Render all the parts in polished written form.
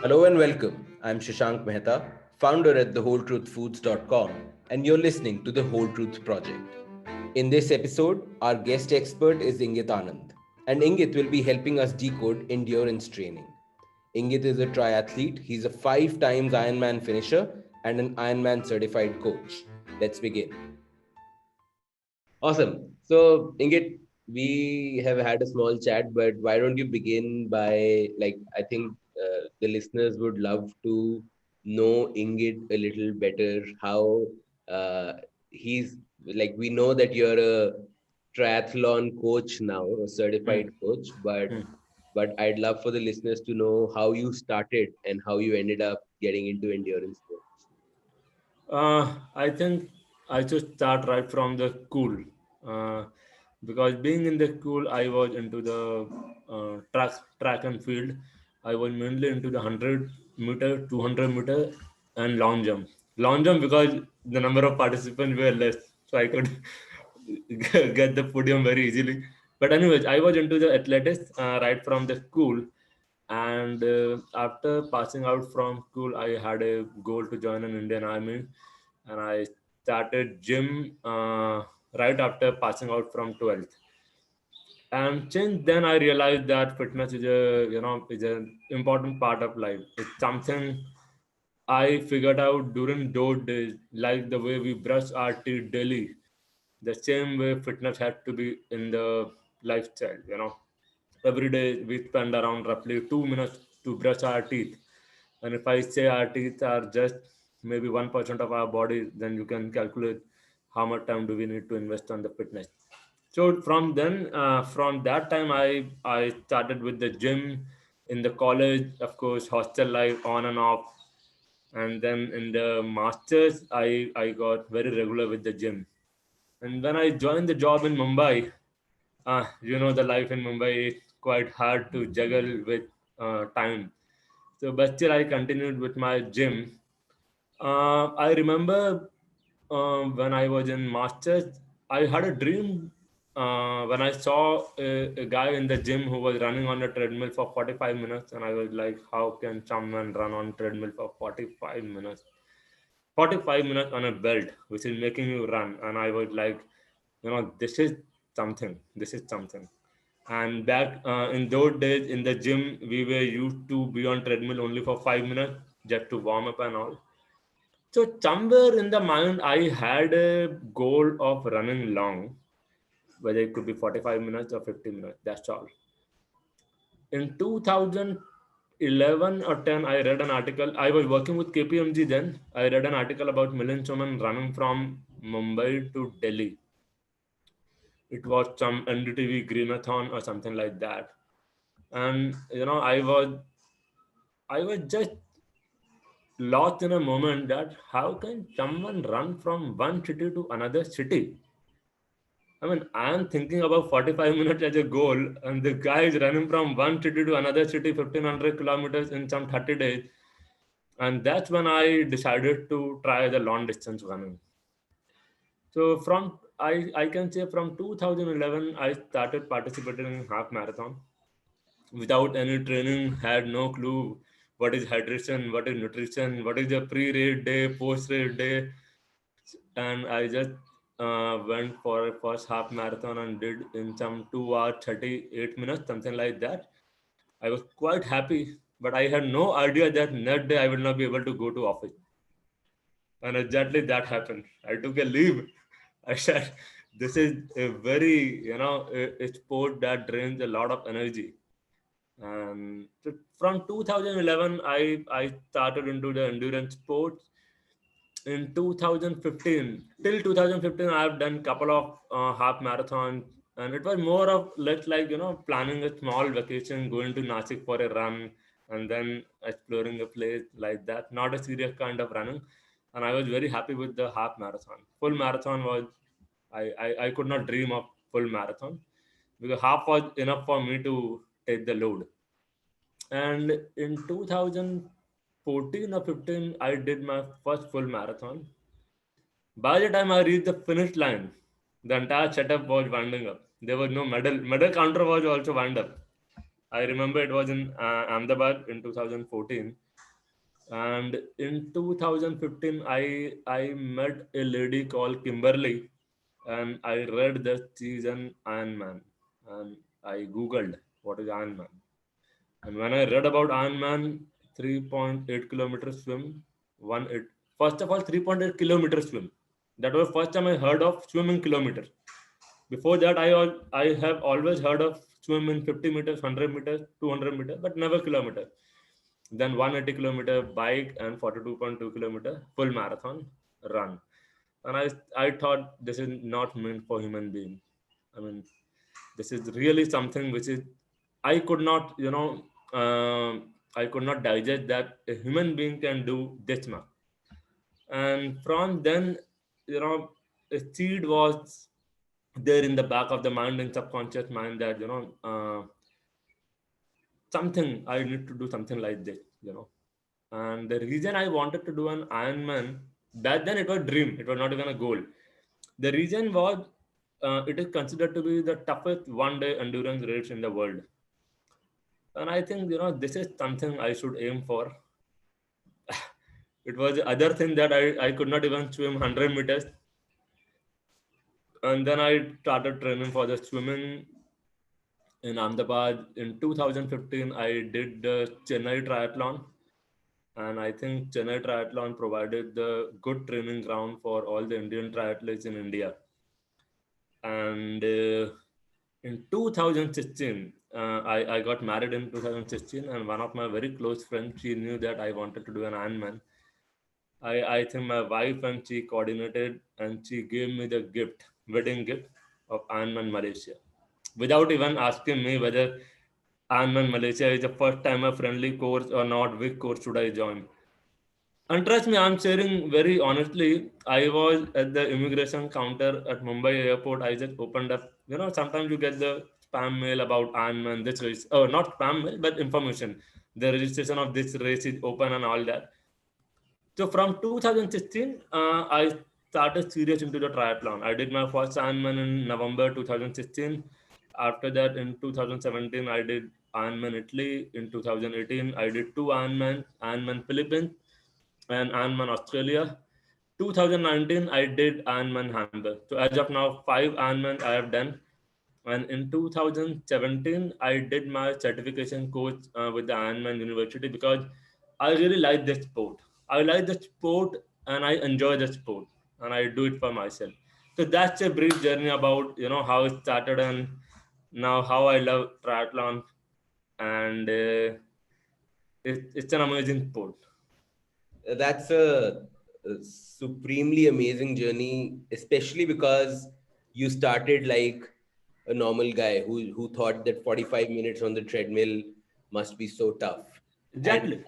Hello and welcome. I'm Shashank Mehta, founder at thewholetruthfoods.com, and you're listening to the Whole Truth Project. In this episode, our guest expert is Ingit Anand, and Ingit will be helping us decode endurance training. Ingit is a triathlete, he's a 5 times Ironman finisher and an Ironman certified coach. Let's begin. Awesome. So, Ingit, we have had a small chat, but why don't you begin by, I think the listeners would love to know Ingit a little better. How uh, he's we know that you're a triathlon coach now, a certified Hmm. coach, but Hmm. I'd love for the listeners to know how you started and how you ended up getting into endurance sports. I think I should start right from the school, uh, because being in the school, I was into the track and field. I was mainly into the 100 meter, 200 meter, and long jump. Long jump because the number of participants were less, so I could get the podium very easily. But anyways, I was into the athletics right from the school. And after passing out from school, I had a goal to join an Indian Army, and I started gym right after passing out from 12th. And since then, I realized that fitness is an important part of life. It's something I figured out during those days, like the way we brush our teeth daily. The same way fitness had to be in the lifestyle. Every day we spend around roughly 2 minutes to brush our teeth. And if I say our teeth are just maybe 1% of our body, then you can calculate how much time do we need to invest on the fitness. So from that time, I started with the gym in the college, of course, hostel life on and off, and then in the masters, I got very regular with the gym. And when I joined the job in Mumbai, the life in Mumbai is quite hard to juggle with time. So, but still, I continued with my gym. I remember when I was in masters, I had a dream when I saw a guy in the gym who was running on a treadmill for 45 minutes, and I was like, how can someone run on treadmill for 45 minutes? 45 minutes on a belt, which is making you run. And I was like, this is something. This is something. And back in those days in the gym, we were used to be on treadmill only for 5 minutes just to warm up and all. So somewhere in the mind, I had a goal of running long, whether it could be 45 minutes or 50 minutes. That's all. In 2011 or 10, I read an article. I was working with KPMG then. I read an article about Milind Soman running from Mumbai to Delhi. It was some NDTV Greenathon or something like that. And I was just lost in a moment that how can someone run from one city to another city? I mean, I am thinking about 45 minutes as a goal, and the guy is running from one city to another city, 1500 kilometers in some 30 days. And that's when I decided to try the long distance running. So I can say from 2011 I started participating in half marathon without any training, had no clue what is hydration, what is nutrition, what is the pre-race day, post-race day, and I just went for a first half marathon and did in some 2 hours 38 minutes, something like that. I was quite happy, but I had no idea that next day I will not be able to go to office. And exactly that happened. I took a leave. I said, "This is a very a sport that drains a lot of energy." And so from 2011, I started into the endurance sports. In 2015 till 2015, I've done couple of half marathons, and it was more of let's planning a small vacation, going to Nashik for a run, and then exploring a place like that. Not a serious kind of running, and I was very happy with the half marathon. Full marathon was I could not dream of full marathon because half was enough for me to take the load. And in 2014 or 15, I did my first full marathon. By the time I reached the finish line, the entire setup was winding up. There was no medal. Medal counter was also wound up. I remember it was in Ahmedabad in 2014. And in 2015, I met a lady called Kimberly, and I read that she's an Ironman, and I googled what is Ironman. And when I read about Ironman, 3.8 kilometer swim, one it first of all 3.8 kilometer swim. That was first time I heard of swimming kilometer. Before that, I have always heard of swim in 50 meters, 100 meters, 200 meters, but never kilometer. Then 180 kilometer bike and 42.2 kilometer full marathon run. And I thought this is not meant for human being. I mean, this is really something which is I could not, I could not digest that a human being can do this much. And from then, a seed was there in the back of the mind and subconscious mind that something I need to do something like this. And the reason I wanted to do an Ironman back then, it was a dream. It was not even a goal. The reason was it is considered to be the toughest one-day endurance race in the world, and I think this is something I should aim for. It was the other thing that I could not even swim 100 meters, and then I started training for the swimming in Ahmedabad. In 2015, I did the Chennai Triathlon, and I think Chennai Triathlon provided the good training ground for all the Indian triathletes in India. And in 2016, I got married in 2016, and one of my very close friends, she knew that I wanted to do an Ironman. I think my wife and she coordinated, and she gave me the gift, wedding gift of Ironman Malaysia, without even asking me whether Ironman Malaysia is a first timer friendly course or not. Which course should I join? And trust me, I'm sharing very honestly. I was at the immigration counter at Mumbai airport. I just opened up. Sometimes you get the spam mail about Ironman, this race. Oh, not spam mail, but information. The registration of this race is open and all that. So from 2016, I started serious into the triathlon. I did my first Ironman in November 2016. After that, in 2017, I did Ironman Italy. In 2018, I did two Ironman Philippines and Ironman Australia. 2019, I did Ironman Hamburg. So as of now, five Ironman I have done. And in 2017, I did my certification course with the Ironman University because I really like the sport. I like the sport and I enjoy the sport and I do it for myself. So that's a brief journey about how it started and now how I love triathlon, and it's an amazing sport. That's a supremely amazing journey, especially because you started like a normal guy who thought that 45 minutes on the treadmill must be so tough. And Exactly.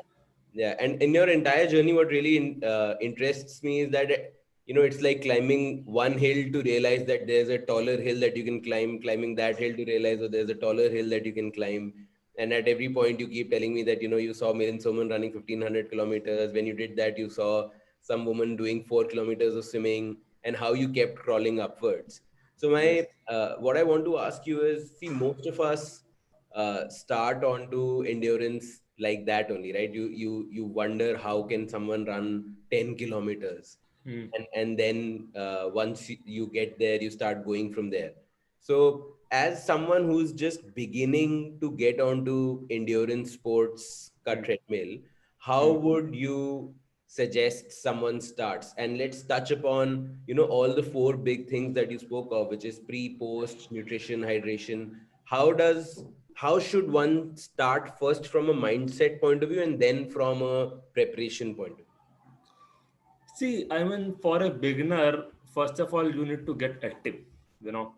yeah, and in your entire journey, what really interests me is that it's like climbing one hill to realize that there's a taller hill that you can climb, climbing that hill to realize that there's a taller hill that you can climb. And at every point, you keep telling me that you saw Mirin Soman running 1500 kilometers. When you did that, you saw some woman doing 4 kilometers of swimming, and how you kept crawling upwards. So Yes. my what I want to ask you is, see, most of us start onto endurance like that only, right? You wonder how can someone run 10 kilometers, Hmm. and then once you get there, you start going from there. So as someone who's just beginning to get onto endurance sports ka Hmm. treadmill, how Hmm. would you suggest someone starts? And let's touch upon all the four big things that you spoke of, which is pre, post, nutrition, hydration. How should one start, first from a mindset point of view and then from a preparation point of view? See, I mean, for a beginner, first of all, you need to get active. You know,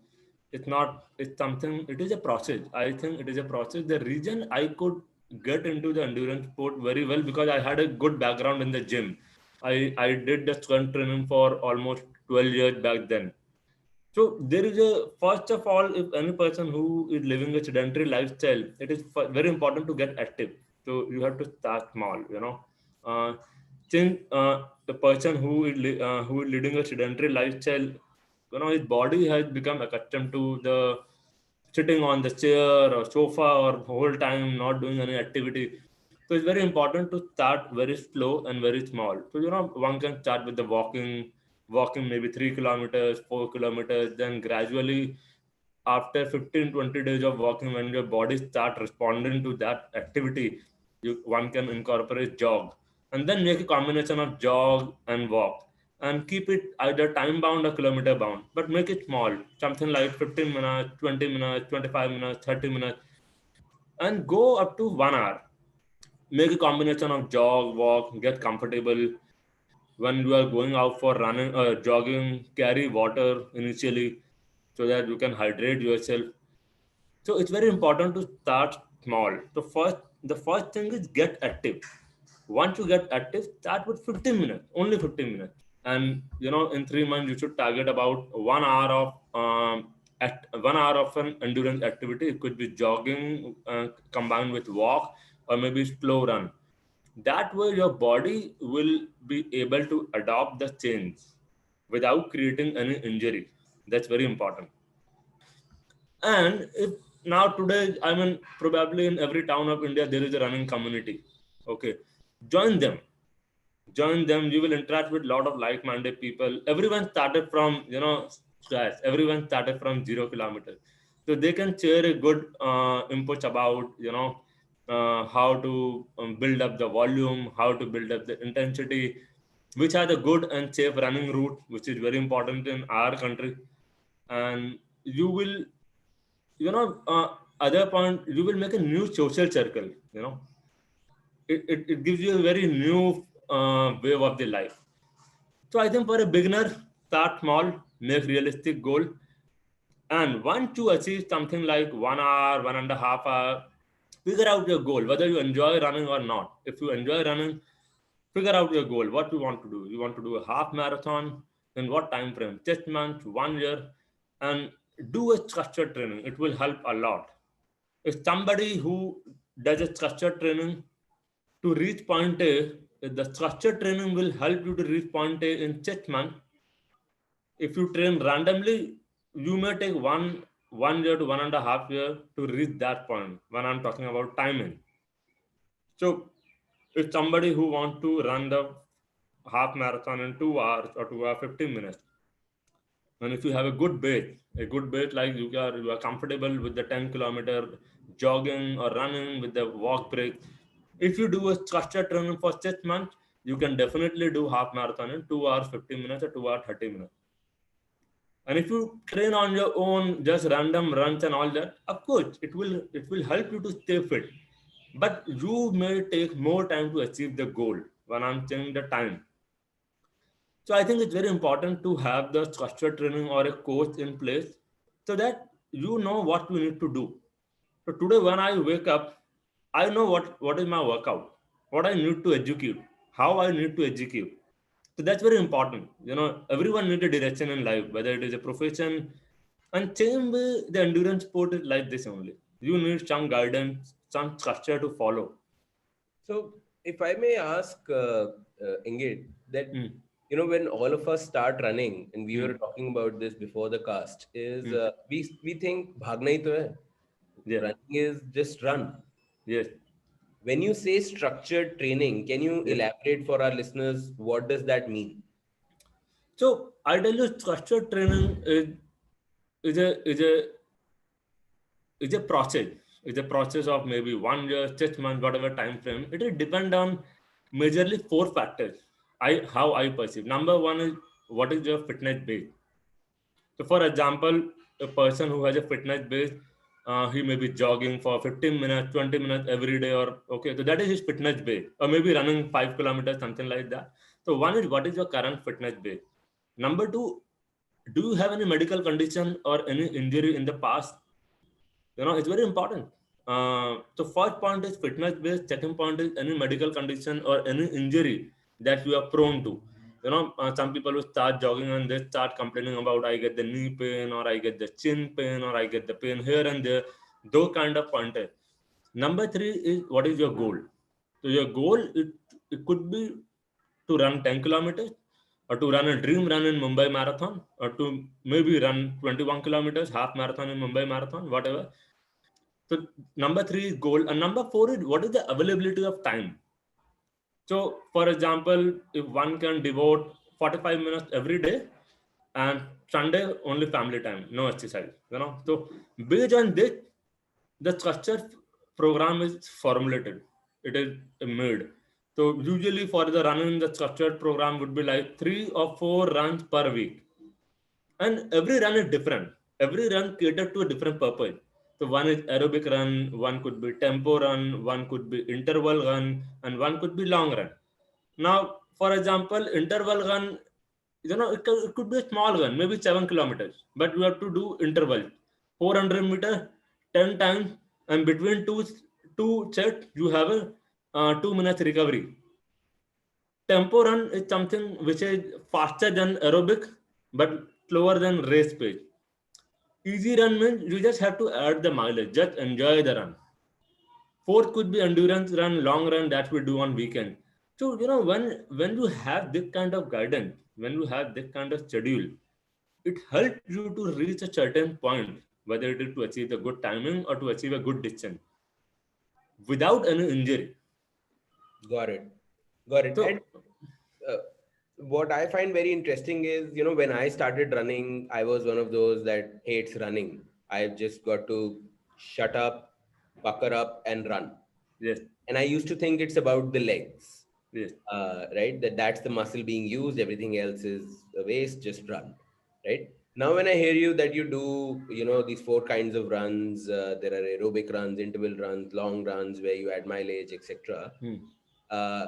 it's not, it's something, it is a process. I think it is a process. The reason I could get into the endurance sport very well because I had a good background in the gym. I did the strength training for almost 12 years back then. So there is a, first of all, if any person who is living a sedentary lifestyle, it is very important to get active. So you have to start small. Uh, since the person who is leading a sedentary lifestyle, his body has become accustomed to the sitting on the chair or sofa or whole time not doing any activity. So it's very important to start very slow and very small. So one can start with the walking maybe 3 kilometers, 4 kilometers, then gradually after 15-20 days of walking, when your body start responding to that activity, one can incorporate jog, and then make a combination of jog and walk, and keep it either time bound or kilometer bound, but make it small, something like 15 minutes, 20 minutes, 25 minutes, 30 minutes, and go up to 1 hour. Make a combination of jog, walk, get comfortable. When you are going out for running or jogging, carry water initially so that you can hydrate yourself. So it's very important to start small. The first thing is get active. Once you get active, start with 15 minutes, only 15 minutes. And in 3 months, you should target about 1 hour of 1 hour of an endurance activity. It could be jogging combined with walk, or maybe slow run. That way, your body will be able to adopt the change without creating any injury. That's very important. And if now today, I mean, probably in every town of India, there is a running community. Okay, join them. Join them. You will interact with a lot of like-minded people. Everyone started from scratch. Everyone started from 0 kilometers, so they can share a good input about how to build up the volume, how to build up the intensity, which are the good and safe running route, which is very important in our country. And you will other point, you will make a new social circle. It gives you a very new way of the life. So I think for a beginner, start small, make realistic goal, and once you achieve something like 1 hour, 1.5 hour, figure out your goal, whether you enjoy running or not. If you enjoy running, figure out your goal, what you want to do. You want to do a half marathon, in what time frame? 6 months, 1 year, and do a structured training. It will help a lot. If somebody who does a structured training to reach point A, if the structured training will help you to reach point A in 6 months. If you train randomly, you may take 1 year to 1.5 year to reach that point when I'm talking about timing. So if somebody who wants to run the half marathon in 2 hours or 2 hours 15 minutes, and if you have a good base like you are comfortable with the 10 kilometer jogging or running with the walk break, if you do a structured training for 6 months, you can definitely do half marathon in 2 hours 15 minutes or 2 hours 30 minutes. And if you train on your own, just random runs and all that, of course it will help you to stay fit. But you may take more time to achieve the goal when I'm saying the time. So I think it's very important to have the structured training or a coach in place so that you know what you need to do. So today when I wake up, I know what is my workout, what I need to execute, how I need to execute. So that's very important. Everyone needs a direction in life, whether it is a profession. And same way, the endurance sport is like this only. You need some guidance, some structure to follow. So, if I may ask, Ingrid, that Mm, when all of us start running, and we were mm, talking about this before the cast, is mm. we think bhagna hi to hai. Yeah. Running is just run. Yes. When you say structured training, can you Yes. elaborate for our listeners what does that mean? So I tell you, structured training is a is a is a process. It's a process of maybe 1 year, 6 months, whatever time frame. It will depend on majorly four factors. How I perceive. Number one is what is your fitness base. So, for example, a person who has a fitness base, he may be jogging for 15 minutes, 20 minutes every day, or okay, so that is his fitness base, or maybe running 5 kilometers, something like that. So, one is what is your current fitness base. Number two, do you have any medical condition or any injury in the past? It's very important. So, first point is fitness base. Second point is any medical condition or any injury that you are prone to. Some people will start jogging and they start complaining about I get the knee pain or I get the chin pain or I get the pain here and there. Those kind of pointers. Number three is what is your goal. So your goal it could be to run 10 kilometers or to run a dream run in Mumbai Marathon or to maybe run 21 kilometers half marathon in Mumbai Marathon, whatever. So number 3 is goal, and number 4 is what is the availability of time. So for example, if one can devote 45 minutes every day, and Sunday only family time, no exercise, So based on this, the structured program is formulated. It is made. So usually for the running, the structured program would be like 3 or 4 runs per week, and every run is different. Every run catered to a different purpose. So one is aerobic run, one could be tempo run, one could be interval run, and one could be long run. Now, for example, interval run, it could be a small run, maybe 7 kilometers, but you have to do interval, 400 meter, 10 times, and between two sets, you have a 2 minutes recovery. Tempo run is something which is faster than aerobic, but slower than race pace. Easy run means you just have to add the mileage, just enjoy the run. Fourth could be endurance run, long run that we do on weekend. So when you have this kind of guidance, when you have this kind of schedule, it helps you to reach a certain point, whether it is to achieve a good timing or to achieve a good distance without any injury. Got it. Got it. And So uh, what I find very interesting is, when I started running, I was one of those that hates running. I've just got to shut up, pucker up, and run. yes, And I used to think it's about the legs, yes, right? That's the muscle being used. Everything else is a waste. Just run, right? Now, when I hear you that you do, these four kinds of runs, there are aerobic runs, interval runs, long runs where you add mileage, etc. hmm, Uh,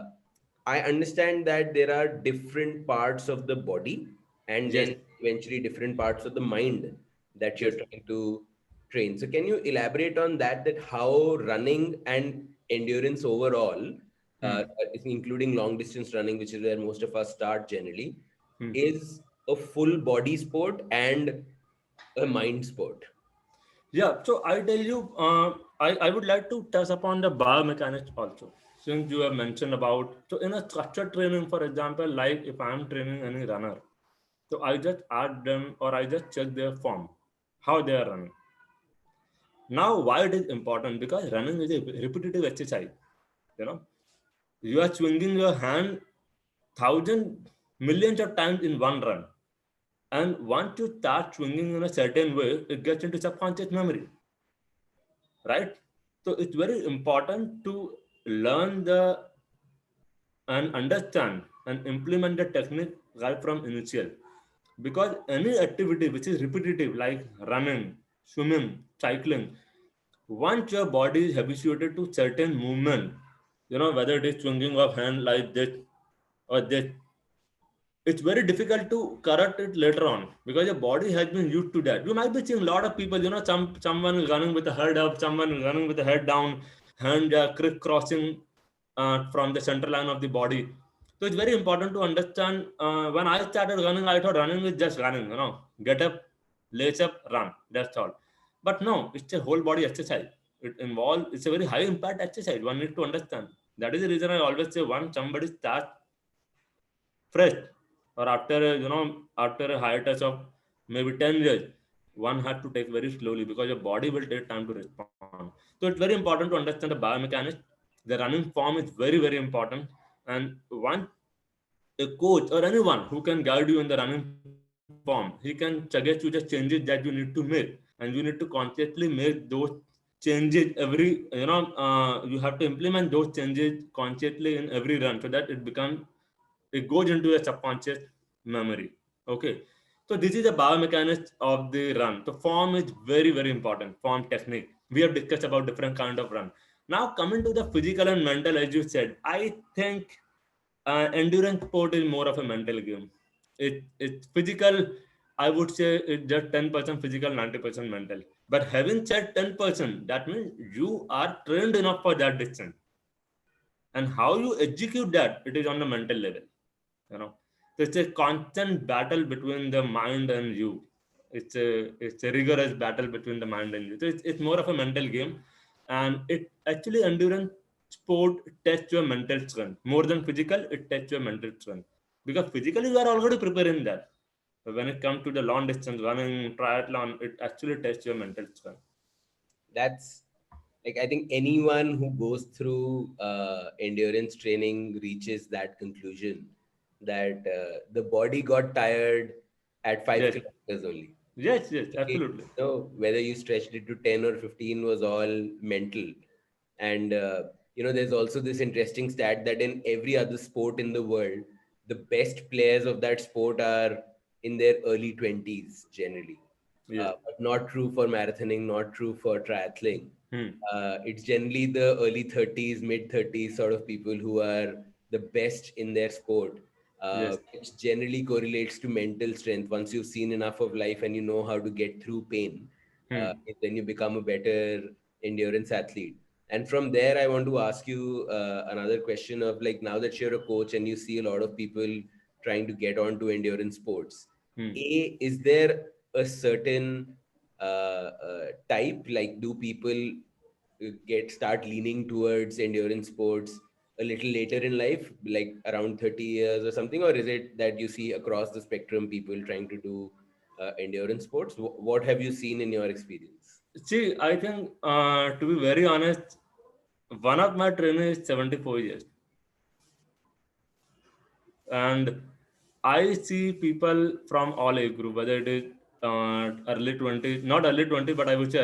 I understand that there are different parts of the body and yes, then eventually different parts of the mind that you're yes. trying to train. So, can you elaborate on that? That how running and endurance overall, Hmm, including long distance running, which is where most of us start generally, hmm. is a full body sport and a mind sport. Yeah, so I tell you, I would like to touch upon the biomechanics also. Since you have mentioned about, so in a structured training, for example, like if I'm training any runner, so I just ask them or I just check their form, how they are running. Now, why it is important? Because running is a repetitive exercise. You know, you are swinging your hand thousand millions of times in one run, and once you start swinging in a certain way, it gets into subconscious memory, right? So it's very important to learn the and understand and implement the technique right from initial, because any activity which is repetitive like running, swimming, cycling, once your body is habituated to certain movement, whether it is swinging of hand like this or this, it's very difficult to correct it later on because your body has been used to that. You might be seeing a lot of people, someone is running with the head up, someone is running with the head down, hand crisscrossing from the center line of the body. So it's very important to understand. When I started running, I thought running is just running, get up, lace up, run. That's all. But no, it's a whole body exercise. It's a very high impact exercise. One need to understand. That is the reason I always say once somebody starts fresh or after a hiatus of maybe 10 years, one had to take very slowly because your body will take time to respond. So it's very important to understand the biomechanics. The running form is very, very important. And one a coach or anyone who can guide you in the running form, he can suggest you the changes that you need to make, and you need to consciously make those changes every, you have to implement those changes consciously in every run so that it goes into a subconscious memory. Okay. So this is the biomechanics of the run. The form is very, very important. Form technique. We have discussed about different kind of run. Now coming to the physical and mental, as you said, I think endurance sport is more of a mental game. It's physical. I would say it's just 10% physical, 90% mental. But having said 10%, that means you are trained enough for that distance. And how you execute that, it is on the mental level. you know so it's a constant battle between the mind and you. It's a rigorous battle between the mind and you. So it's more of a mental game, and it actually endurance sport tests your mental strength more than physical. It tests your mental strength because physically you are already preparing that. But when it comes to the long distance running, triathlon, it actually tests your mental strength. That's like I think anyone who goes through endurance training reaches that conclusion that the body got tired at five Yes, kilometers only. yes, Okay, absolutely. whether you stretched it to 10 or 15 was all mental. And there's also this interesting stat that in every other sport in the world, the best players of that sport are in their early 20s generally. Yes. But not true for marathoning, not true for triathling. Hmm. It's generally the early 30s, mid 30s sort of people who are the best in their sport, Yes. which generally correlates to mental strength. Once you've seen enough of life and you know how to get through pain, Hmm. then you become a better endurance athlete. And from there, I want to ask you another question of like, now that you're a coach and you see a lot of people trying to get onto endurance sports, Hmm. is there a certain type? Like, do people get start leaning towards endurance sports a little later in life, like around 30 years or something, or is it that you see across the spectrum people trying to do endurance sports? What have you seen in your experience? See, I think to be very honest, one of my trainers is 74 years, and I see people from all age group, whether it is early 20s, not early 20s, but I would say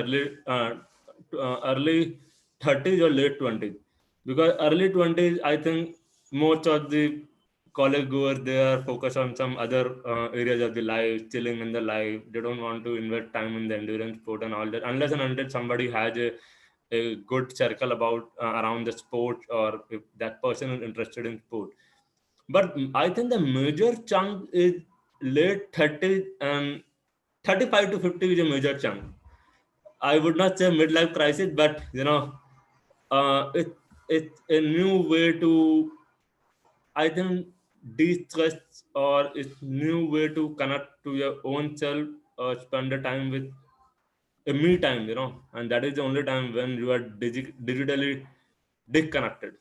early 30s or late 20s. Because early 20s, I think most of the college goers, they are focused on some other areas of the life, chilling in the life. They don't want to invest time in the endurance sport and all that, unless and until somebody has a good circle about around the sport, or if that person is interested in sport. But I think the major chunk is late 30s, and 35 to 50 is a major chunk. I would not say midlife crisis, but it's a new way to, I think, de-stress, or it's new way to connect to your own self, or spend the time with a me time, and that is the only time when you are digitally disconnected.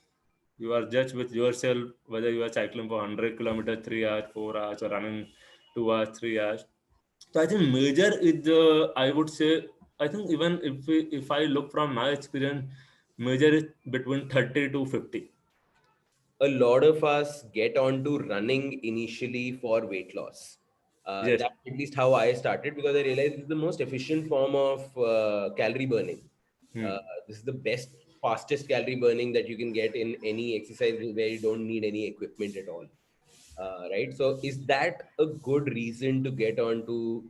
You are just with yourself, whether you are cycling for 100 kilometers, 3 hours, 4 hours, or running 2 hours, 3 hours. So I think major is the, I would say, I think even if I look from my experience, major is between 30 to 50. A lot of us get onto running initially for weight loss. Yes. That's at least how I started because I realized it's the most efficient form of calorie burning. Hmm. Uh, this is the best, fastest calorie burning that you can get in any exercise where you don't need any equipment at all. Right? So, is that a good reason to get onto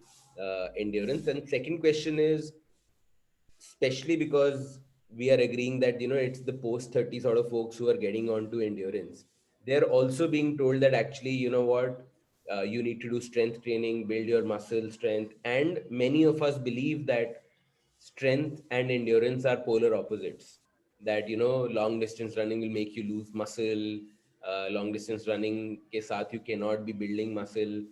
endurance? And second question is, especially because we are agreeing that it's the post 30 sort of folks who are getting onto endurance, they're also being told that actually what, you need to do strength training, build your muscle strength, and many of us believe that strength and endurance are polar opposites, that long distance running will make you lose muscle, long distance running ke sath you cannot be building muscle.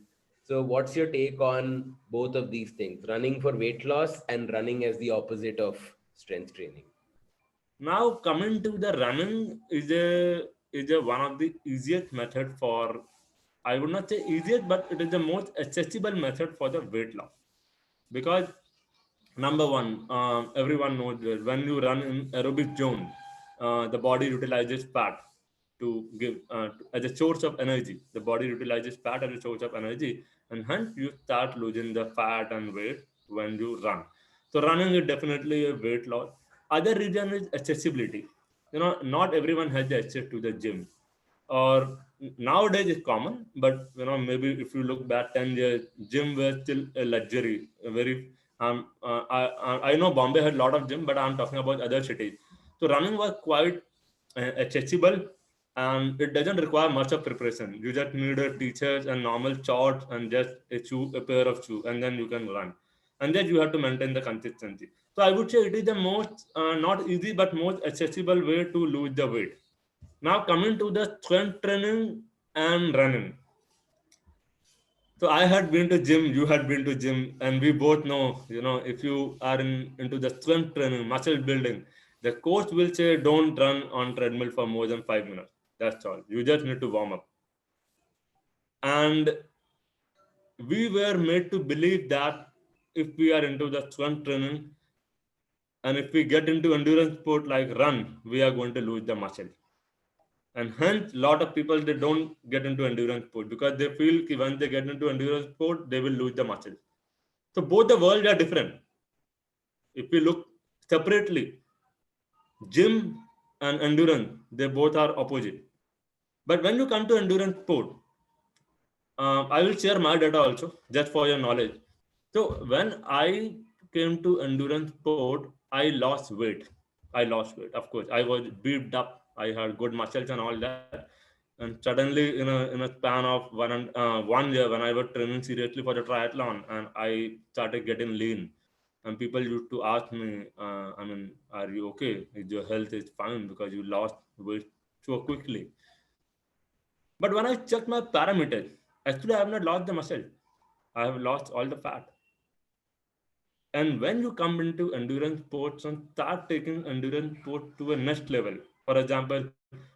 So, what's your take on both of these things, running for weight loss and running as the opposite of strength training? Now coming to the running is a one of the easiest method for, I would not say easiest, but it is the most accessible method for the weight loss. Because number one, everyone knows that when you run in aerobic zone, the body utilizes fat to give as a source of energy. The body utilizes fat as a source of energy, and hence you start losing the fat and weight when you run. So running is definitely a weight loss. Other reason is accessibility. Not everyone has the access to the gym, or nowadays it's common, but maybe if you look back 10 years, gym was still a luxury, a very I know Bombay had a lot of gym, but I'm talking about other cities. So running was quite accessible, and it doesn't require much of preparation. You just need a teachers and normal shorts and just a pair of shoes, and then you can run. And then you have to maintain the consistency. So I would say it is the most not easy but most accessible way to lose the weight. Now coming to the strength training and running. So I had been to gym, you had been to gym, and we both know, if you are into the strength training, muscle building, the coach will say don't run on treadmill for more than 5 minutes. That's all. You just need to warm up. And we were made to believe that if we are into the strength training, And if we get into endurance sport like run, we are going to lose the muscle. And hence, a lot of people they don't get into endurance sport because they feel that when they get into endurance sport, they will lose the muscle. So both the worlds are different. If we look separately, gym and endurance, they both are opposite. But when you come to endurance sport, I will share my data also, just for your knowledge. So when I came to endurance sport, I lost weight. Of course. I was beefed up. I had good muscles and all that. And suddenly, in a span of 1 year, when I was training seriously for the triathlon, and I started getting lean, and people used to ask me, are you okay? Is your health is fine because you lost weight so quickly? But when I checked my parameters, actually I have not lost the muscle. I have lost all the fat. And when you come into endurance sports and start taking endurance sport to a next level, for example,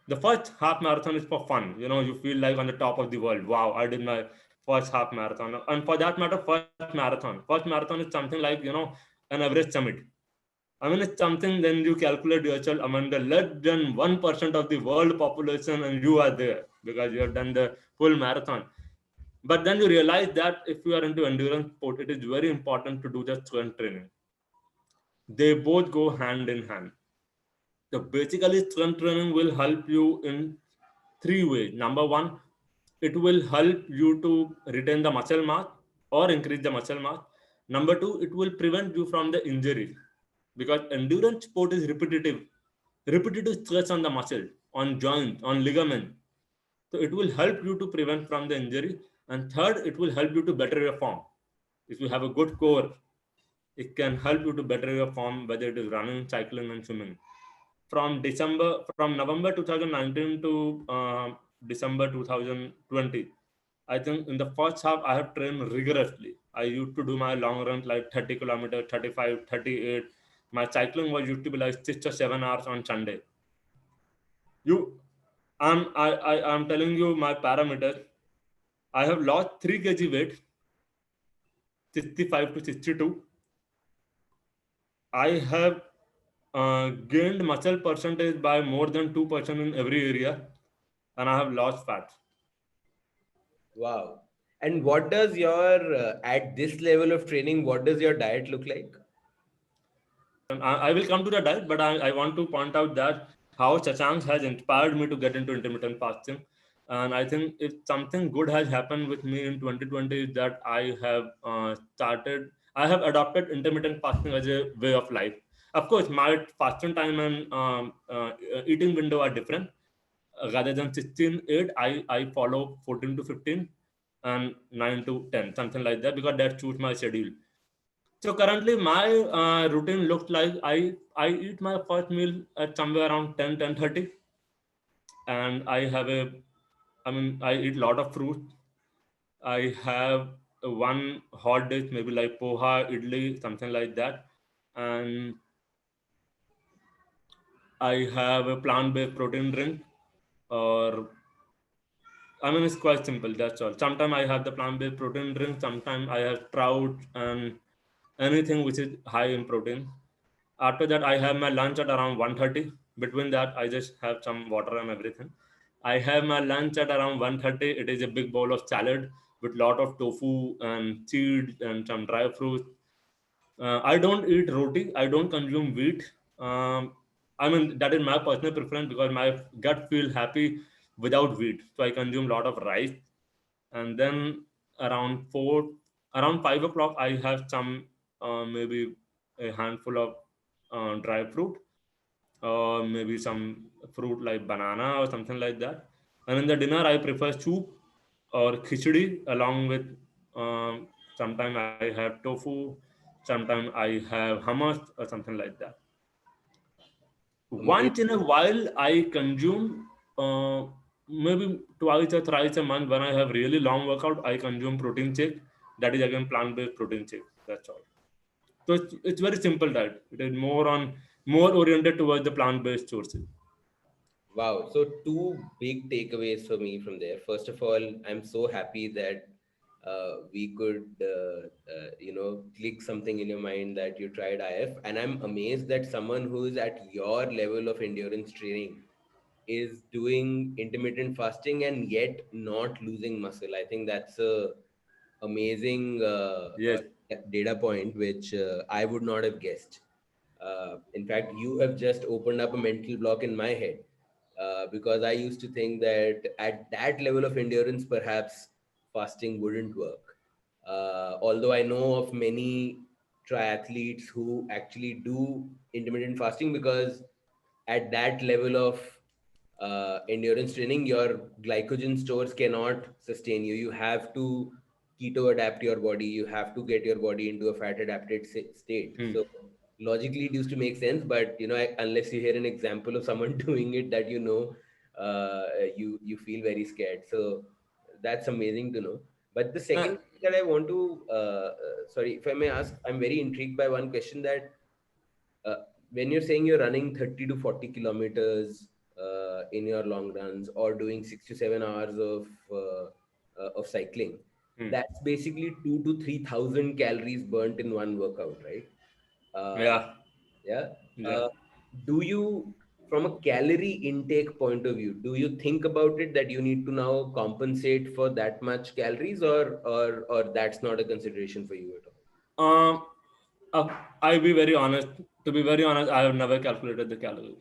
the first half marathon is for fun. You feel like on the top of the world. Wow, I did my first half marathon. And for that matter, First marathon is something like, an Everest summit. I mean, it's something then you calculate yourself among the less than 1% of the world population, and you are there because you have done the full marathon. But then you realize that if you are into endurance sport, it is very important to do the strength training. They both go hand in hand. So basically, strength training will help you in three ways. Number one, it will help you to retain the muscle mass or increase the muscle mass. Number two, it will prevent you from the injury because endurance sport is repetitive stress on the muscle, on joint, on ligament. So it will help you to prevent from the injury. And third, it will help you to better your form. If you have a good core, it can help you to better your form, whether it is running, cycling, and swimming. From November 2019 to December 2020, I think in the first half I have trained rigorously. I used to do my long runs like 30 kilometers, 35, 38. My cycling was used to be like 6 or 7 hours on Sunday. You, I'm telling you my parameters. I have lost 3 kg weight, 65 to 62. I have gained muscle percentage by more than 2% in every area, and I have lost fat. Wow. And what does your, at this level of training, what does your diet look like? And I will come to the diet, but I want to point out that how Shashank has inspired me to get into intermittent fasting. And I think if something good has happened with me in 2020 is that I have adopted intermittent fasting as a way of life. Of course, my fasting time and eating window are different. Rather than 16-8, I follow 14 to 15 and 9 to 10, something like that, because that suits my schedule. So currently, my routine looks like I eat my first meal at somewhere around 10:30, and I eat a lot of fruit. I have one hot dish, maybe like poha, idli, something like that, and I have a plant-based protein drink, or it's quite simple. That's all. Sometimes I have the plant-based protein drink. Sometimes I have trout and anything which is high in protein. After that, I have my lunch at around 1:30. Between that, I just have some water and everything. I have my lunch at around 1:30. It is a big bowl of salad with lot of tofu and seeds and some dry fruits. I don't eat roti. I don't consume wheat. That is my personal preference because my gut feels happy without wheat. So I consume a lot of rice. And then around around 5 o'clock, I have some maybe a handful of dry fruit, or maybe some fruit like banana or something like that. And in the dinner, I prefer soup or khichdi along with sometimes I have tofu, sometimes I have hummus or something like that. Once in a Amazing. while, I consume maybe twice or thrice a month when I have really long workout. I consume protein shake. That is again plant-based protein shake. That's all. So it's very simple diet. It is more oriented towards the plant-based sources. Wow. So, two big takeaways for me from there. First of all, I'm so happy that we could, click something in your mind that you tried IF. And I'm amazed that someone who's at your level of endurance training is doing intermittent fasting and yet not losing muscle. I think that's a amazing Yes. data point which I would not have guessed. In fact, you have just opened up a mental block in my head, because I used to think that at that level of endurance, perhaps fasting wouldn't work. Although I know of many triathletes who actually do intermittent fasting, because at that level of endurance training, your glycogen stores cannot sustain you. You have to keto adapt your body. You have to get your body into a fat adapted state. Hmm. So logically, it used to make sense, but unless you hear an example of someone doing it that you feel very scared. So that's amazing to know. But the Uh, second thing that I want to, sorry, if I may ask, I'm very intrigued by one question that uh, when you're saying you're running 30 to 40 kilometers in your long runs, or doing 6 to 7 hours of cycling, hmm. that's basically 2 to 3,000 calories burnt in one workout, right? Uh, Yeah. yeah. Yeah. Uh, do you, from a calorie intake point of view, do you think about it that you need to now compensate for that much calories, or that's not a consideration for you at all? Um, I'll be very honest. To be very honest, I have never calculated the calories.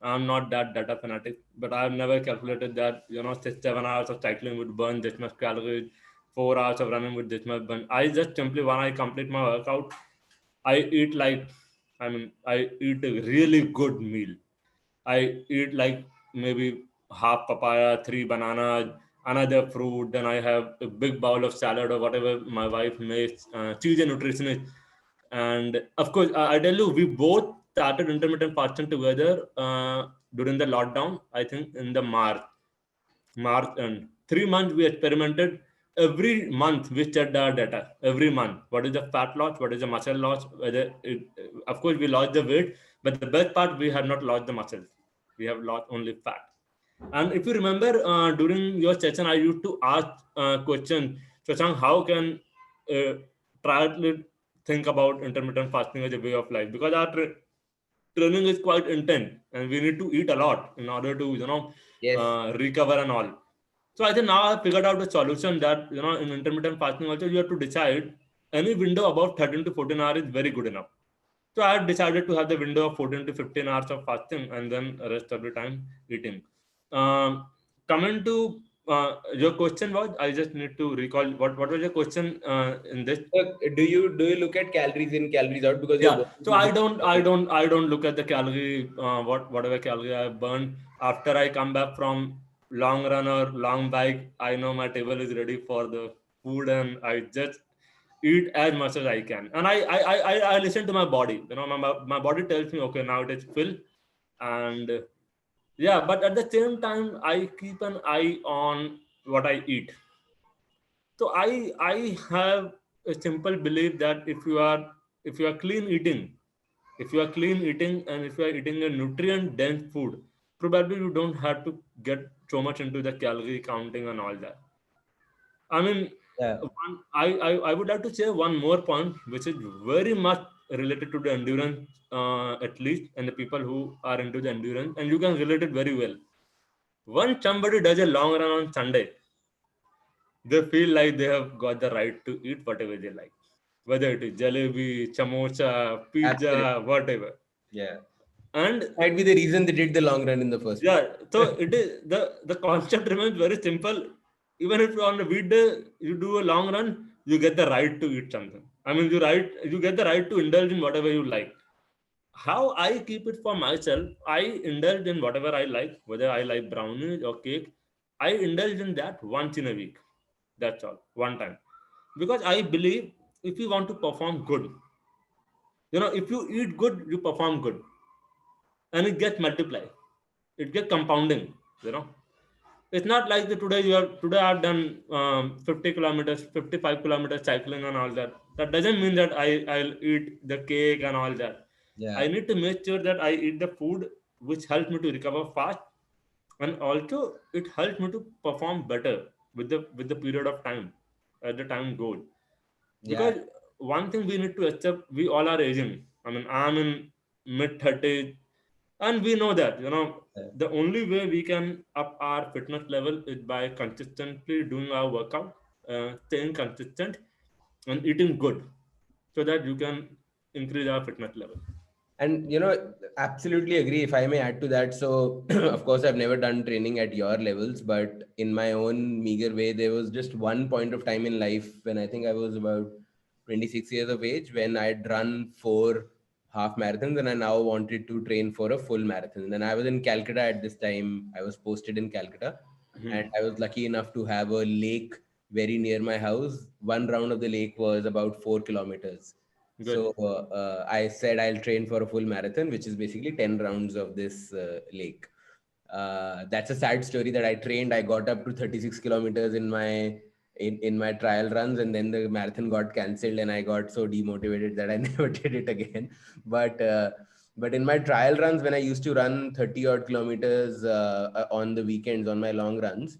I'm not that data fanatic, but I've never calculated that 6 7 hours of cycling would burn this much calories, 4 hours of running would this much burn. I just simply when I complete my workout, I eat like, I eat a really good meal. I eat like maybe half papaya, three bananas, another fruit. Then I have a big bowl of salad or whatever my wife makes. She's a nutritionist, and of course, I tell you, we both started intermittent fasting together during the lockdown. I think in the March, and 3 months we experimented. Every month we checked our data. Every month, what is the fat loss? What is the muscle loss? Whether of course we lost the weight, but the best part, we have not lost the muscles. We have lost only fat. And if you remember, during your session, I used to ask question, Shashank, how can uh, triathlete think about intermittent fasting as a way of life? Because our training is quite intense, and we need to eat a lot in order to Yes. recover and all. So I think now I figured out a solution that in intermittent fasting also you have to decide any window above 13 to 14 hours is very good enough. So I had decided to have the window of 14 to 15 hours of fasting and then rest of the time eating. Um, Coming to your question was, I just need to recall what was your question in this. Do you look at calories in, calories out, because you're Yeah, working so with I this don't, I topic? don't, I don't look at the calorie, whatever calorie I burn after I come back from long run or long bike. I know my table is ready for the food, and I just eat as much as I can. And I listen to my body. My body tells me, okay, now it is full, and yeah. But at the same time, I keep an eye on what I eat. So I have a simple belief that if you are clean eating, if you are clean eating and if you are eating a nutrient dense food, probably you don't have to get so much into the calorie counting and all that. I mean, Yeah. I would like to share one more point, which is very much related to the endurance athletes and the people who are into the endurance, and you can relate it very well. Once somebody does a long run on Sunday, they feel like they have got the right to eat whatever they like, whether it is jalebi, samosa, Absolutely. pizza, whatever. Yeah. And Might be the reason they did the long run in the first place. yeah, so it is the concept remains very simple. Even if on a weekday you do a long run, you get the right to eat something. I mean, you get the right to indulge in whatever you like. How I keep it for myself, I indulge in whatever I like, whether I like brownies or cake. I indulge in that once in a week. That's all, one time. Because I believe if you want to perform good, if you eat good, you perform good, and it gets multiplied, it gets compounding. You know, it's not like the today I've done 50 kilometers, 55 kilometers cycling and all that. That doesn't mean that I'll eat the cake and all that. I Yeah. need to make sure that I eat the food which helps me to recover fast, and also it helps me to perform better with the period of time. at the time goal. Yeah. Because one thing we need to accept, we all are aging. I mean, I'm in mid 30s, and we know that, the only way we can up our fitness level is by consistently doing our workout, staying consistent, and eating good, so that you can increase our fitness level. And absolutely agree. If I may add to that, so of course I've never done training at your levels, but in my own meager way, there was just one point of time in life when I think I was about 26 years of age, when I'd run 4 half marathons, and I now wanted to train for a full marathon. And I was in Calcutta at this time. I was posted in Calcutta, Mhm. and I was lucky enough to have a lake very near my house. One round of the lake was about 4 kilometers. Good. So I said I'll train for a full marathon, which is basically 10 rounds of this lake. That's a sad story that I trained. I got up to 36 kilometers in my trial runs, and then the marathon got cancelled, and I got so demotivated that I never did it again. But but in my trial runs, when I used to run 30 odd kilometers on the weekends on my long runs,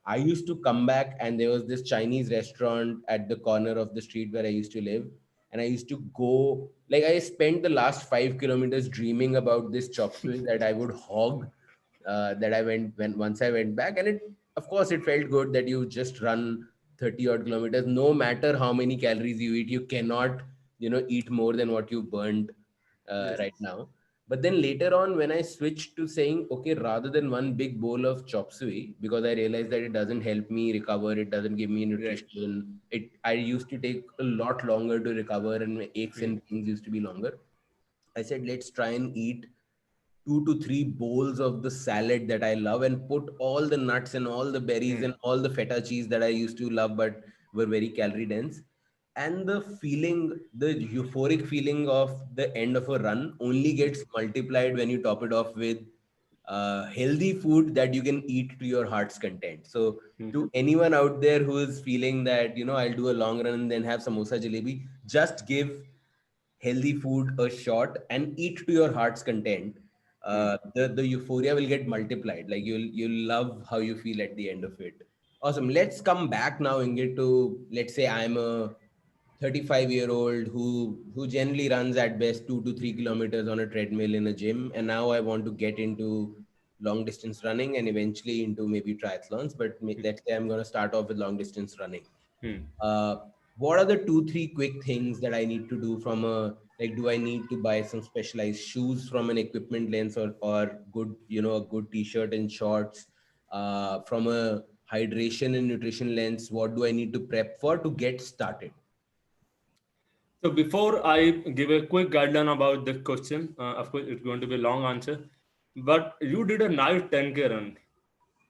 I used to come back, and there was this Chinese restaurant at the corner of the street where I used to live, and I used to go, like, I spent the last 5 kilometers dreaming about this chop suey that I would hog. That I went when once I went back, and it, of course, it felt good that you just run 30 odd kilometers. No matter how many calories you eat, you cannot eat more than what you burned Yes. right now. But then later on, when I switched to saying, okay, rather than one big bowl of chop suey, because I realized that it doesn't help me recover, it doesn't give me Right. nutrition. I used to take a lot longer to recover, and my aches Hmm. and pains used to be longer. I said, let's try and eat 2 to 3 bowls of the salad that I love, and put all the nuts and all the berries Hmm. and all the feta cheese that I used to love but were very calorie dense. And the feeling, the euphoric feeling of the end of a run only gets multiplied when you top it off with healthy food that you can eat to your heart's content. So, Hmm. to anyone out there who is feeling that, I'll do a long run and then have samosa jalebi, just give healthy food a shot and eat to your heart's content. Hmm. The euphoria will get multiplied. Like, you'll love how you feel at the end of it. Awesome. Let's come back now, Ingrid, to, let's say I'm a 35-year-old who generally runs at best 2 to 3 kilometers on a treadmill in a gym, and now I want to get into long distance running and eventually into maybe triathlons. But let's say I'm going to start off with long distance running. Hmm. uh, what are the 2 3 quick things that I need to do? From a, like, do I need to buy some specialized shoes from an equipment lens, or good, a good t-shirt and shorts? From a hydration and nutrition lens, what do I need to prep for to get started? So before I give a quick guideline about the question, of course it's going to be a long answer, but you did a nice 10K run.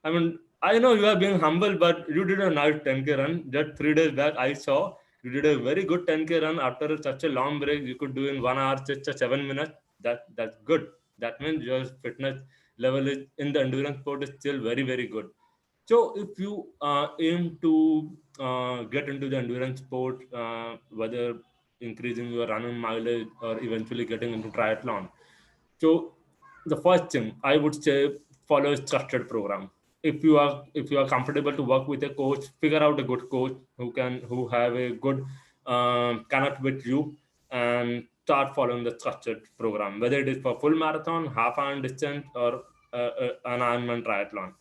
I mean, I know you are being humble, but you did a nice 10K run. Just 3 days back, I saw you did a very good 10K run after such a long break. You could do in 1 hour, just 7 minutes. That's good. That means your fitness level is in the endurance sport is still very very good. So if you aim to get into the endurance sport, whether increasing your running mileage or eventually getting into triathlon, so the first thing I would say, follow a structured program. If you are comfortable to work with a coach, figure out a good coach who have a good connect with you, and start following the structured program, whether it is for full marathon, half iron distance, or an Ironman triathlon.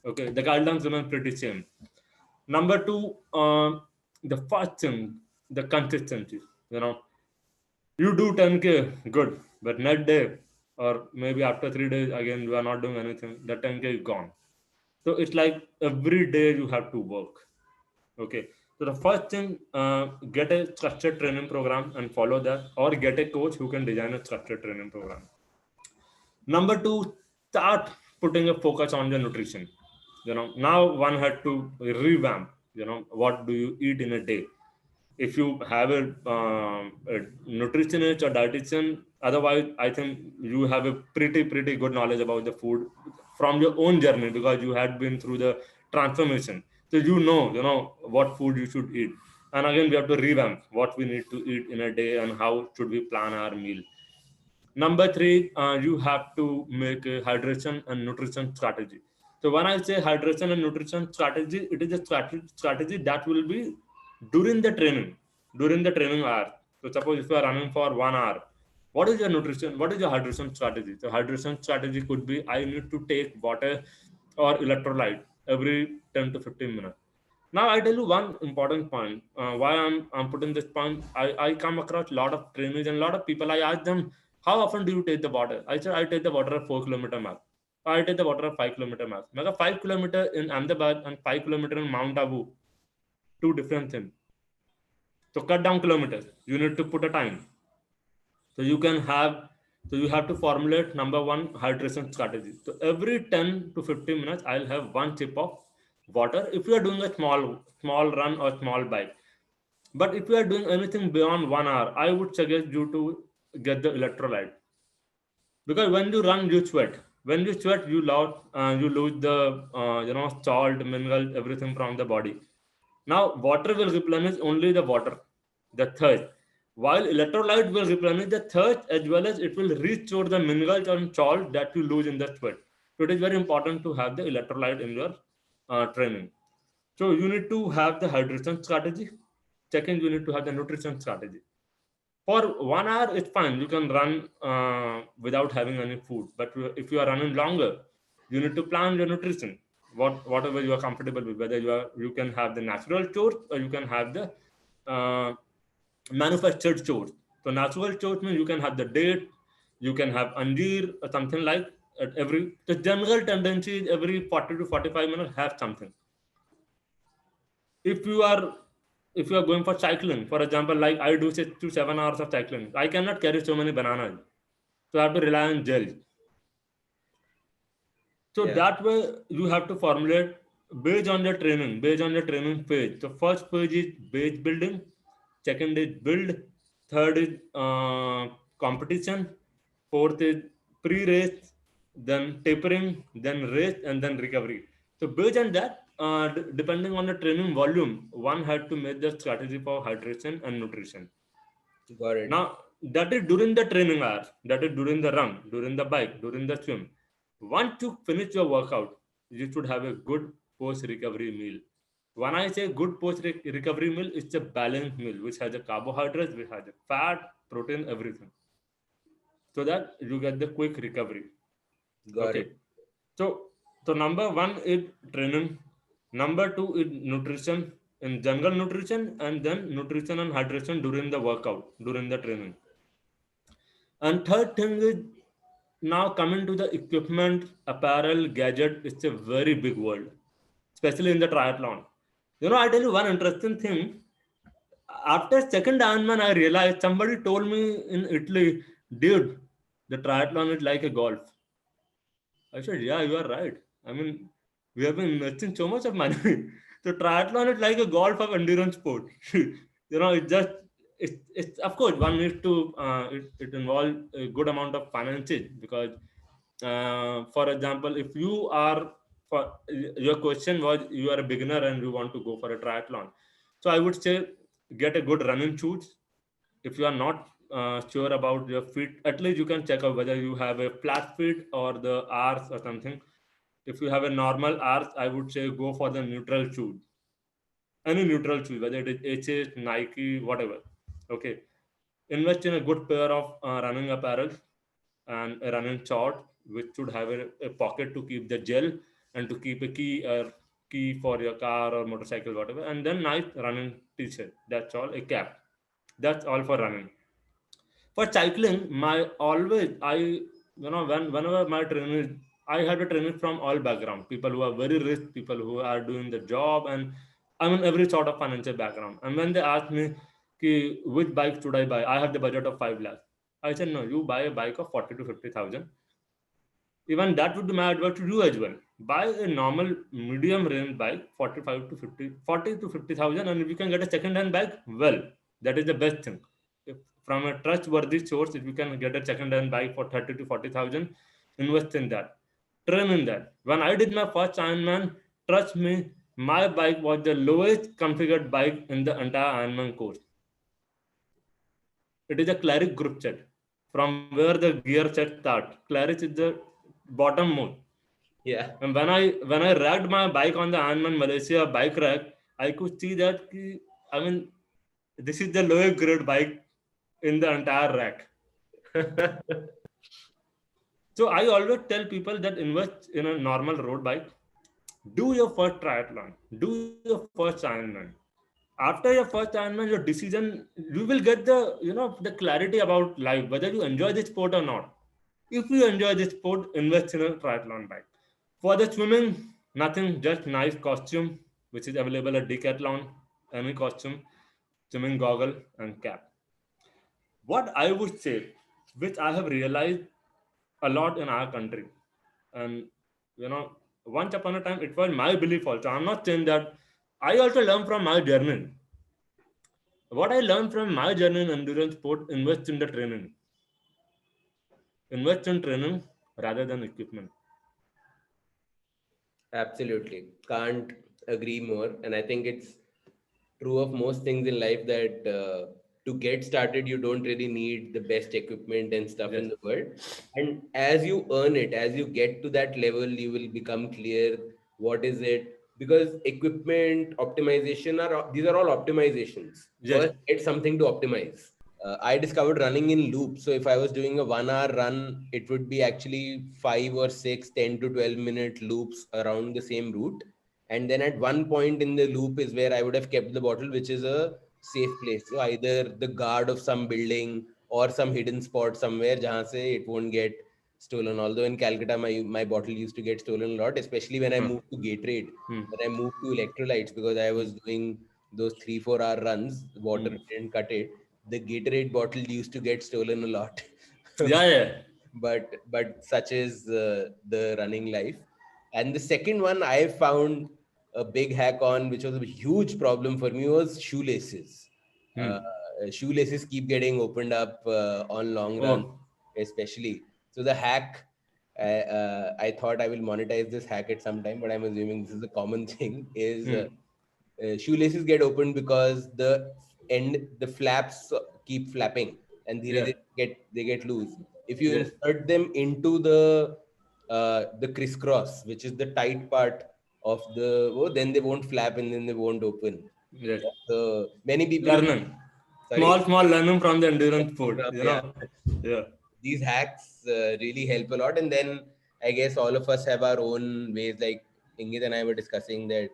Okay, the guidelines remain pretty same. Number two, the first thing, the consistency. You know, you do 10K, good, but next day or maybe after 3 days again you are not doing anything. The 10K is gone. So it's like every day you have to work. Okay. So the first thing, get a structured training program and follow that, or get a coach who can design a structured training program. Number two, start putting a focus on the nutrition. Now one had to revamp. What do you eat in a day? If you have a nutritionist or dietitian, otherwise I think you have a pretty good knowledge about the food from your own journey, because you had been through the transformation. So you know what food you should eat. And again, we have to revamp what we need to eat in a day and how should we plan our meal. Number three, you have to make a hydration and nutrition strategy. So when I say hydration and nutrition strategy, it is a strategy that will be during the training hour. So suppose if you are running for 1 hour, what is your nutrition? What is your hydration strategy? The hydration strategy could be I need to take water or electrolyte every 10 to 15 minutes. Now I tell you one important point. Why I'm putting this point. I come across a lot of trainers and a lot of people. I ask them, how often do you take the water? I said I take the water at 4 kilometer mark. I take the water at 5 kilometer mark. Mega 5 kilometer in Ahmedabad and 5 kilometer in Mount Abu, two different things. So cut down kilometers. You need to put a time. So you can have, so you have to formulate number one hydration strategy. So every 10 to 15 minutes, I'll have one sip of water. If you are doing a small run or small bike, but if you are doing anything beyond 1 hour, I would suggest you to get the electrolyte, because when you run, you sweat. When you sweat, you lose the salt, mineral, everything from the body. Now, water will replenish only the water, the thirst, while electrolyte will replenish the thirst as well as it will restore the minerals and salt that you lose in the sweat. So, it is very important to have the electrolyte in your training. So, you need to have the hydration strategy. Second, you need to have the nutrition strategy. For 1 hour, it's fine. You can run without having any food. But if you are running longer, you need to plan your nutrition. Whatever you are comfortable with, whether you can have the natural source or you can have the uh, manufactured source. So natural source means you can have the date, you can have anjeer or something like at every. The general tendency is every 40 to 45 minutes have something. if you are if you are going for cycling, for example, like I do 6 to 7 hours of cycling, I cannot carry so many bananas, so I have to rely on gel. So Yeah. that way you have to formulate based on your training phase. So first phase is base building, second is build, third is competition, fourth is pre-race, then tapering, then race, and then recovery. So based on that, depending on the training volume, one had to make the strategy for hydration and nutrition. Got it. Now, that is during the training hours, that is during the run, during the bike, during the swim. Once you finish your workout, you should have a good post recovery meal. When I say good post recovery meal, it's a balanced meal which has a carbohydrates, which has a fat, protein, everything, so that you get the quick recovery. Got Okay. it. So number one is training. Number two is nutrition, in general nutrition, and then nutrition and hydration during the workout, during the training. And third thing is, now coming to the equipment, apparel, gadget, it's a very big world, especially in the triathlon. I tell you one interesting thing. After second Ironman, I realized somebody told me in Italy, dude, the triathlon is like a golf. I said, yeah, you are right. I mean, we have been investing so much of money. So triathlon is like a golf of endurance sport. It's of course one needs to it involves a good amount of finances, because for example, if you are for your question was you are a beginner and you want to go for a triathlon, so I would say get a good running shoes. If you are not sure about your feet, at least you can check out whether you have a flat feet or the arch or something. If you have a normal arch, I would say go for the neutral shoes, any neutral shoes, whether it is HS, Nike, whatever. Okay, invest in a good pair of running apparel and a running short, which should have a pocket to keep the gel and to keep a key for your car or motorcycle, whatever, and then nice running t-shirt. That's all. A cap. That's all for running. For cycling, my always I whenever my trainer, I had a trainer from all background, people who are very rich, people who are doing the job, and I mean every sort of financial background. And when they asked me ki, which bike should I buy, I have the budget of 5 lakhs. I said no, you buy a bike of 40 to 50,000. Even that would be my advice to you as well. Buy a normal medium range bike, 45 to 50, 40 to 50,000, and if you can get a second hand bike, well, that is the best thing. If from a trustworthy source, if you can get a second hand bike for 30 to 40,000, invest in that. Train in that. When I did my first Ironman, trust me, my bike was the lowest configured bike in the entire Ironman course. It is a Claric group set. From where the gear set start, Claric is the bottom most. Yeah. And when I racked my bike on the Ironman Malaysia bike rack, I could see that I mean, this is the lower grade bike in the entire rack. So I always tell people that invest in a normal road bike. Do your first triathlon. Do your first Ironman. After your first Ironman, your decision, you will get the clarity about life, whether you enjoy this sport or not. If you enjoy this sport, invest in a triathlon bike. For the swimming, nothing, just nice costume, which is available at Decathlon, any costume, swimming goggle and cap. What I would say, which I have realized a lot in our country, and you know, once upon a time, it was my belief also. I'm not saying that. I also learned from my journey. What I learned from my journey in endurance sport, invest in the training. Invest in training rather than equipment. Absolutely. Can't agree more. And I think it's true of most things in life that to get started, you don't really need the best equipment and stuff Yes. in the world. And as you earn it, as you get to that level, you will become clear what is it. Because equipment optimization these are all optimizations. Yes. First, get something to optimize. I discovered running in loops. So if I was doing a 1 hour run, it would be actually 5 or 6, 10 to 12 minute loops around the same route. And then at one point in the loop is where I would have kept the bottle, which is a safe place. So either the guard of some building or some hidden spot somewhere, jahan se it won't get stolen. Although in Calcutta, my bottle used to get stolen a lot, especially when I Huh. moved to Gatorade, Hmm. when I moved to electrolytes because I Hmm. was doing those 3 4 hour runs, water Hmm. didn't cut it. The Gatorade bottle used to get stolen a lot. Yeah, yeah. But such is the running life. And the second one I found a big hack on, which was a huge problem for me, was shoelaces. Hmm. Uh, Shoelaces keep getting opened up on long runs, Oh. especially. So the hack, I thought I will monetize this hack at some time, but I'm assuming this is a common thing. Is Hmm. shoelaces get opened because the flaps keep flapping and Yeah. they get loose. If you Yes. insert them into the crisscross, which is the tight part of then they won't flap and then they won't open. Yes. Yeah, so many people use, Learning. sorry. Small learning from the endurance sport. Yeah, Yeah. these hacks really help a lot. And then I guess all of us have our own ways. Like Ingrid and I were discussing that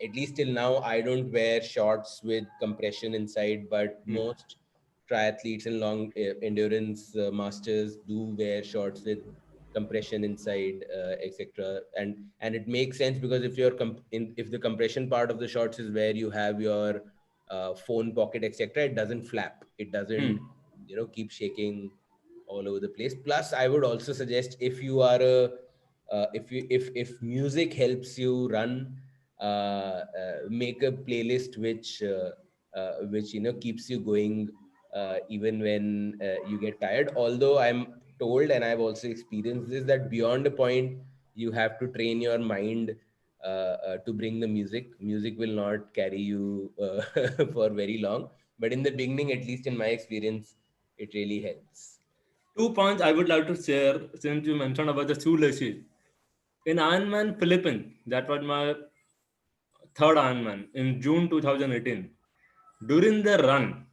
at least till now, I don't wear shorts with compression inside, but Hmm. most triathletes and long endurance masters do wear shorts with compression inside, etc. And it makes sense because if the compression part of the shorts is where you have your phone pocket, etc., it doesn't flap. It doesn't, Hmm. keep shaking all over the place. Plus, I would also suggest if you are a if music helps you run, make a playlist which keeps you going even when you get tired. Although I'm told, and I've also experienced this, that beyond a point you have to train your mind to bring the music. Music will not carry you for very long, but in the beginning, at least in my experience, it really helps. 2 points I would like to share since you mentioned about the shoelaces. In Ironman Philippines, that was my third Ironman in June 2018. During the run,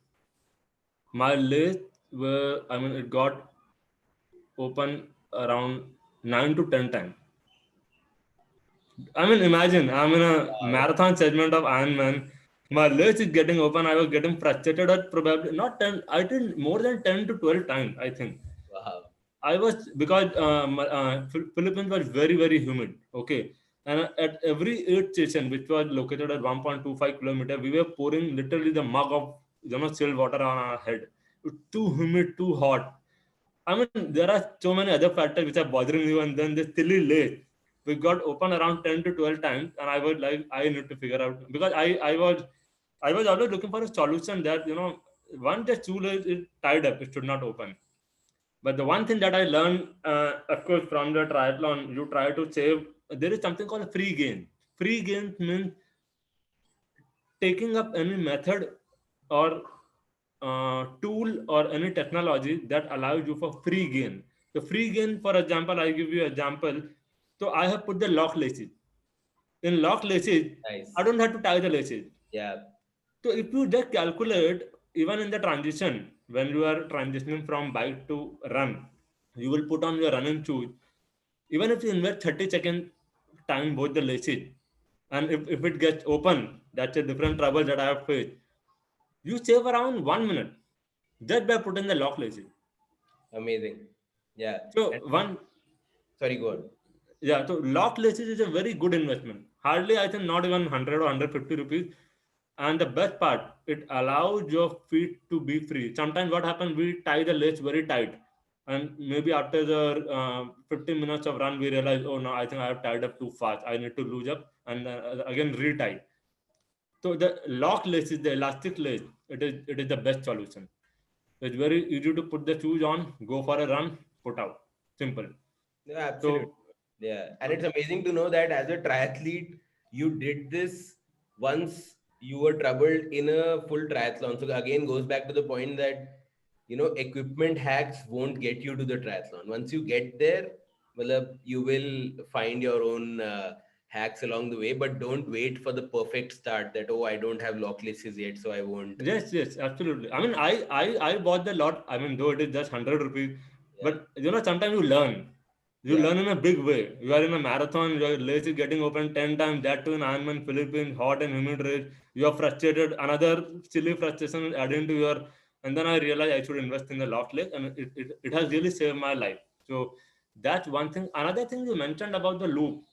my legs were, it got open around 9 to 10 times. Imagine I'm in a Wow. marathon segment of Ironman. My legs is getting open. I was getting frustrated at probably not 10. I did more than 10 to 12 times, I think. Wow. I was because Philippines was very very humid. Okay, and at every aid station, which was located at 1.25 kilometer, we were pouring literally the mug of chill water on our head. It's too humid, too hot. There are so many other factors which are bothering you, and then the silly late. We got open around 10 to 12 times, and I was like, I need to figure out because I was always looking for a solution that once the stool is tied up, it should not open. But the one thing that I learned, of course, from the triathlon, you try to save. There is something called free gain. Free gain means taking up any method or tool or any technology that allows you for free gain. The free gain, for example, I give you example. So I have put the lock laces. In lock laces, I Nice. don't have to tie the laces. Yeah. So if you just calculate, even in the transition, when you are transitioning from bike to run, you will put on your running shoes. Even if you invest 30 seconds time both the laces, and if it gets open, that's a different trouble that I have faced. You save around 1 minute just by putting the lock laces. Amazing. Yeah. So And one, sorry, go on. yeah, so lock laces is a very good investment. Hardly, I think, not even 100 or 150 rupees. And the best part, it allows your feet to be free. Sometimes what happens, we tie the lace very tight. And maybe after the 15 minutes of run, we realize, oh no, I think I have tied up too fast. I need to lose up and again retie. So the lock lace is the elastic lace. It is the best solution. It's very easy to put the shoes on, go for a run, put out. Simple. Yeah, absolutely. So Yeah. And it's amazing to know that as a triathlete, you did this once you were troubled in a full triathlon. So again, goes back to the point that, equipment hacks won't get you to the triathlon. Once you get there, well, you will find your own hacks along the way, but don't wait for the perfect start that, oh, I don't have lock laces yet, so I won't. yes, absolutely. I mean, I bought the lot. I mean, though it is just 100 rupees, Yeah. but sometimes you learn. You Yeah. learn in a big way. You are in a marathon. Your legs is getting open 10 times. That too in Ironman Philippines, hot and humid race. You are frustrated. Another silly frustration is adding to your. And then I realized I should invest in the lock leg, and it has really saved my life. So that's one thing. Another thing you mentioned about the loop.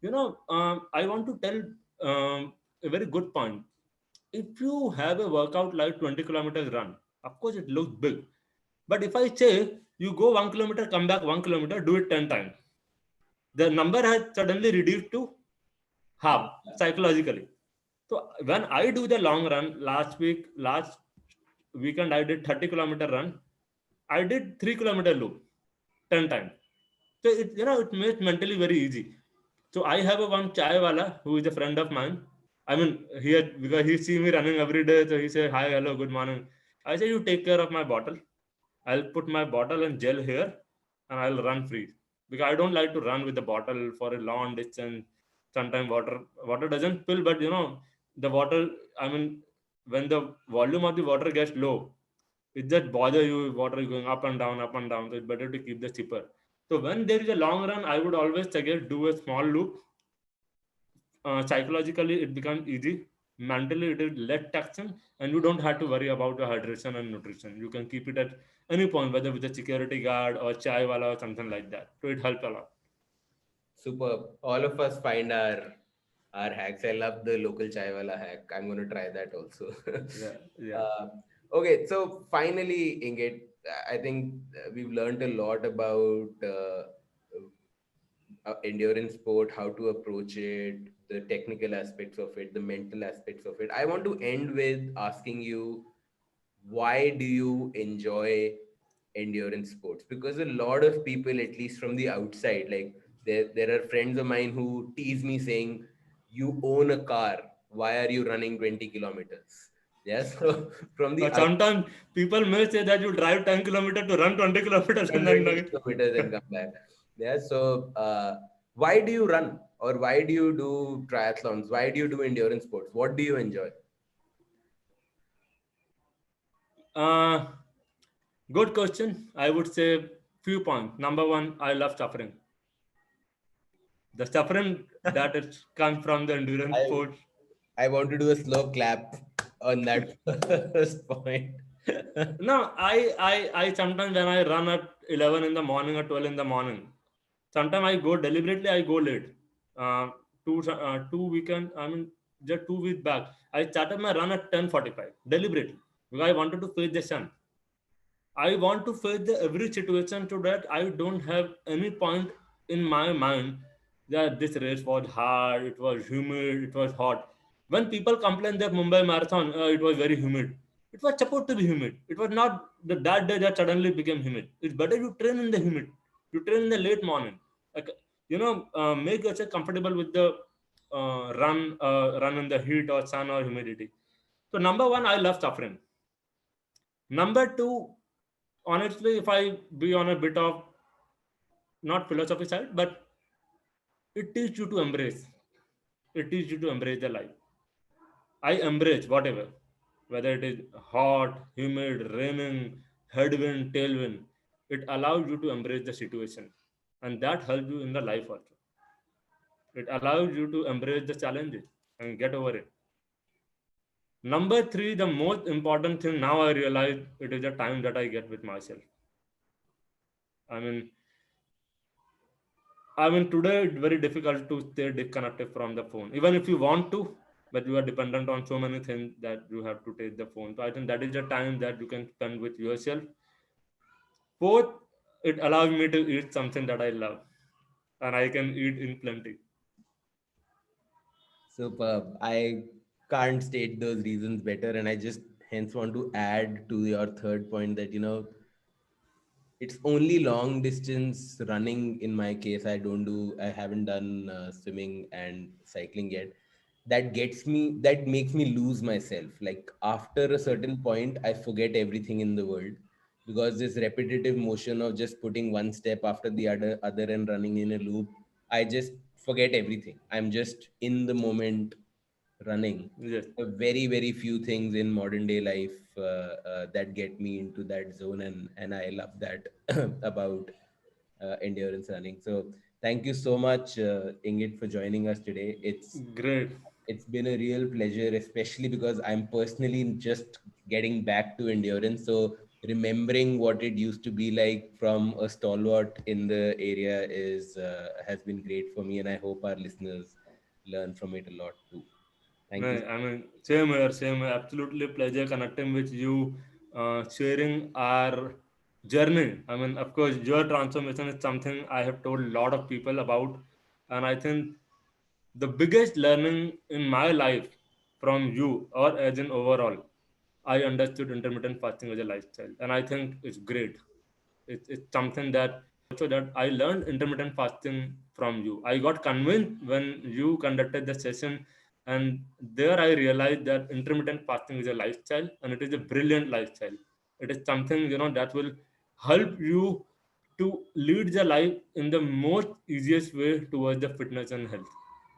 I want to tell a very good point. If you have a workout like 20 kilometers run, of course it looks big. But if I say you go 1 kilometer, come back 1 kilometer, do it 10 times, the number has suddenly reduced to half psychologically. So when I do the long run, last weekend, I did 30-kilometer run. I did 3 kilometer loop 10 times. So it makes mentally very easy. So I have a one chai wala who is a friend of mine. I mean, because he see me running every day, so he say hi, hello, good morning. I say you take care of my bottle. I'll put my bottle and gel here, and I'll run free because I don't like to run with the bottle for a long distance. Sometimes water doesn't fill, but the water. I mean, when the volume of the water gets low, it just bother you. Water is going up and down, up and down. So it's better to keep the chipper. So when there is a long run, I would always suggest do a small loop. Psychologically, it becomes easy. Mentally, it is less taxing, and you don't have to worry about your hydration and nutrition. You can keep it at any point, whether with a security guard or chai wala or something like that. So it helps a lot. Superb. All of us find our hacks. I love the local chai wala hack. I'm going to try that also. Yeah, yeah. uh, okay, so finally, Ingrid, I think we've learned a lot about endurance sport, how to approach it, the technical aspects of it, the mental aspects of it. I want to end with asking you, why do you enjoy endurance sports? Because a lot of people, at least from the outside, like there are friends of mine who tease me saying, you own a car, why are you running 20 kilometers? Yeah, so from the outside, Sometimes people may say that you drive 10 kilometers to run 20 kilometers and run then 20 kilometers and come back. Yeah, so why do you run, or why do you do triathlons? Why do you do endurance sports? What do you enjoy? uh, good question. I would say few points. Number one, I love suffering. The suffering that it comes from the endurance I sport. I want to do a slow clap on that first point. No, I sometimes when I run at 11 in the morning or 12 in the morning, sometimes I go deliberately, I go late. Two weekend, I mean, just 2 weeks back, I started my run at 10:45 deliberately because I wanted to face the sun. I want to face the every situation so that I don't have any point in my mind that this race was hard, it was humid, it was hot. When people complain that Mumbai Marathon, it was very humid, it was supposed to be humid. It was not that day that suddenly became humid. It's better you train in the humid. You train in the late morning. Like, make yourself comfortable with the run in the heat or sun or humidity. So number one, I love suffering. Number two, honestly, if I be on a bit of not philosophy side, but it teaches you to embrace. It teaches you to embrace the life. I embrace whatever. whether it is hot, humid, raining, headwind, tailwind. It allows you to embrace the situation, and that helps you in the life also. It allows you to embrace the challenges and get over it. Number three, the most important thing now I realize, it is the time that I get with myself. I mean, today it's very difficult to stay disconnected from the phone, even if you want to, but you are dependent on so many things that you have to take the phone. So I think that is the time that you can spend with yourself. Fourth, it allows me to eat something that I love, and I can eat in plenty. Superb. I can't state those reasons better, and I just hence want to add to your third point that it's only long distance running in my case. I haven't done swimming and cycling yet. That makes me lose myself. Like after a certain point, I forget everything in the world because this repetitive motion of just putting one step after the other and running in a loop, I just forget everything. I'm just in the moment running. Yes. Very, very few things in modern day life that get me into that zone, and I love that about endurance running. So thank you so much, Ingrid, for joining us today. Great. It's been a real pleasure, especially because I'm personally just getting back to endurance. So remembering what it used to be like from a stalwart in the area is has been great for me, and I hope our listeners learn from it a lot too. No, Thank you. I mean, same here, same here. Absolutely pleasure connecting with you, sharing our journey. I mean, of course, your transformation is something I have told a lot of people about. And I think the biggest learning in my life from you, or as in overall, I understood intermittent fasting as a lifestyle. And I think it's great. It's something that also that I learned intermittent fasting from you. I got convinced when you conducted the session, and there I realized that intermittent fasting is a lifestyle, and it is a brilliant lifestyle. It is something that will help you to lead the life in the most easiest way towards the fitness and health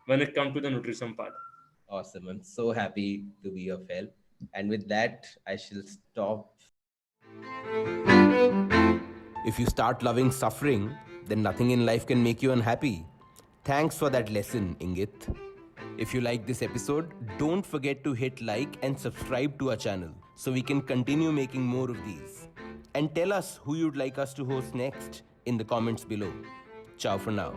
when it comes to the nutrition part. Awesome. I'm so happy to be of help. And with that, I shall stop. If you start loving suffering, then nothing in life can make you unhappy. Thanks for that lesson, Ingit. If you like this episode, don't forget to hit like and subscribe to our channel so we can continue making more of these. And tell us who you'd like us to host next in the comments below. Ciao for now.